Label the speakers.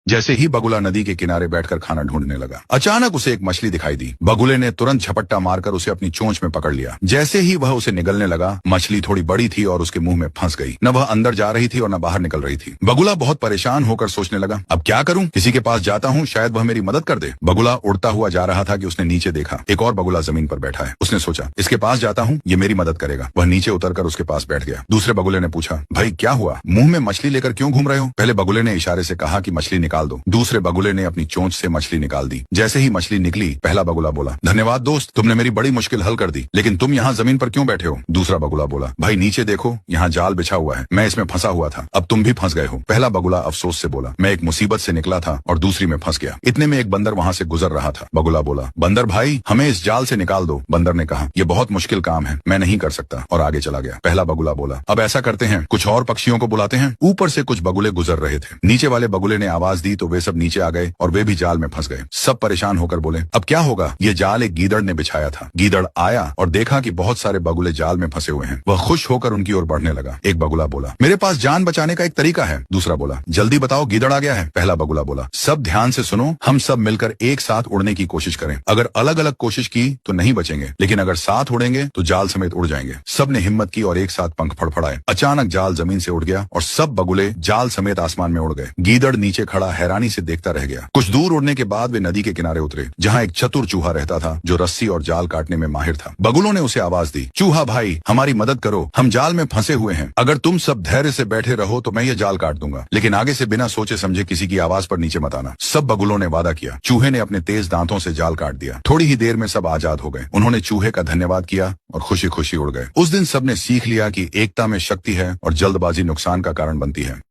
Speaker 1: जैसे ही बगुला नदी के किनारे बैठकर खाना ढूंढने लगा, अचानक उसे एक मछली दिखाई दी। बगुले ने तुरंत झपट्टा मारकर उसे अपनी चोंच में पकड़ लिया। जैसे ही वह उसे निगलने लगा, मछली थोड़ी बड़ी थी और उसके मुंह में फंस गई। न वह अंदर जा रही थी और न बाहर निकल रही थी। बगुला बहुत परेशान होकर सोचने लगा, अब क्या करूं? किसी के पास जाता हूं, शायद वह मेरी मदद कर दे। बगुला उड़ता हुआ जा रहा था कि उसने नीचे देखा, एक और बगुला जमीन पर बैठा है। उसने सोचा, इसके पास जाता हूं, ये मेरी मदद करेगा। वह नीचे उतरकर उसके पास बैठ गया। दूसरे बगुले ने पूछा, भाई क्या हुआ? मुंह में मछली लेकर क्यों घूम रहे हो? पहले बगुले ने इशारे से कहा कि मछली निकाल दो। दूसरे बगुले ने अपनी चोंच से मछली निकाल दी। जैसे ही मछली निकली, पहला बगुला बोला, धन्यवाद दोस्त, तुमने मेरी बड़ी मुश्किल हल कर दी। लेकिन तुम यहाँ जमीन पर क्यों बैठे हो? दूसरा बगुला बोला, भाई नीचे देखो, यहाँ जाल बिछा हुआ है, मैं इसमें फंसा हुआ था, अब तुम भी फंस गए हो। पहला बगुला अफसोस से बोला, मैं एक मुसीबत से निकला था और दूसरी में फंस गया। इतने में एक बंदर वहाँ से गुजर रहा था। बगुला बोला, बंदर भाई, हमें इस जाल से निकाल दो। बंदर ने कहा, यह बहुत मुश्किल काम है, मैं नहीं कर सकता, और आगे चला गया। पहला बगुला बोला, अब ऐसा करते हैं, कुछ और पक्षियों को बुलाते हैं। ऊपर से कुछ बगुले गुजर रहे थे। नीचे वाले बगुले ने आवाज दी तो वे सब नीचे आ गए और वे भी जाल में फंस गए। सब परेशान होकर बोले, अब क्या होगा? ये जाल एक गीदड़ ने बिछाया था। गीदड़ आया और देखा कि बहुत सारे बगुले जाल में फंसे हुए हैं। वह खुश होकर उनकी ओर बढ़ने लगा। एक बगुला बोला, मेरे पास जान बचाने का एक तरीका है। दूसरा बोला, जल्दी बताओ, गीदड़ आ गया है। पहला बगुला बोला, सब ध्यान से सुनो, हम सब मिलकर एक साथ उड़ने की कोशिश करें। अगर अलग अलग कोशिश की तो नहीं बचेंगे, लेकिन अगर साथ उड़ेंगे तो जाल समेत उड़ जाएंगे। सब ने हिम्मत की और एक साथ पंख फड़फड़ाए। अचानक जाल जमीन से उड़ गया और सब बगुले जाल समेत आसमान में उड़ गए। गीदड़ नीचे खड़ा हैरानी से देखता रह गया। कुछ दूर उड़ने के बाद वे नदी के किनारे उतरे, जहाँ एक चतुर चूहा रहता था जो रस्सी और जाल काटने में माहिर था। बगुलों ने उसे आवाज दी, चूहा भाई, हमारी मदद करो, हम जाल में फंसे हुए हैं। अगर तुम सब धैर्य से बैठे रहो तो मैं ये जाल काट दूंगा, लेकिन आगे से बिना सोचे समझे किसी की आवाज पर नीचे मत आना। सब बगुलों ने वादा किया। चूहे ने अपने तेज दांतों से जाल काट दिया। थोड़ी ही देर में सब आजाद हो गए। उन्होंने चूहे का धन्यवाद किया और खुशी खुशी उड़ गए। उस दिन सबने सीख लिया कि एकता में शक्ति है और जल्दबाजी नुकसान का कारण बनती है।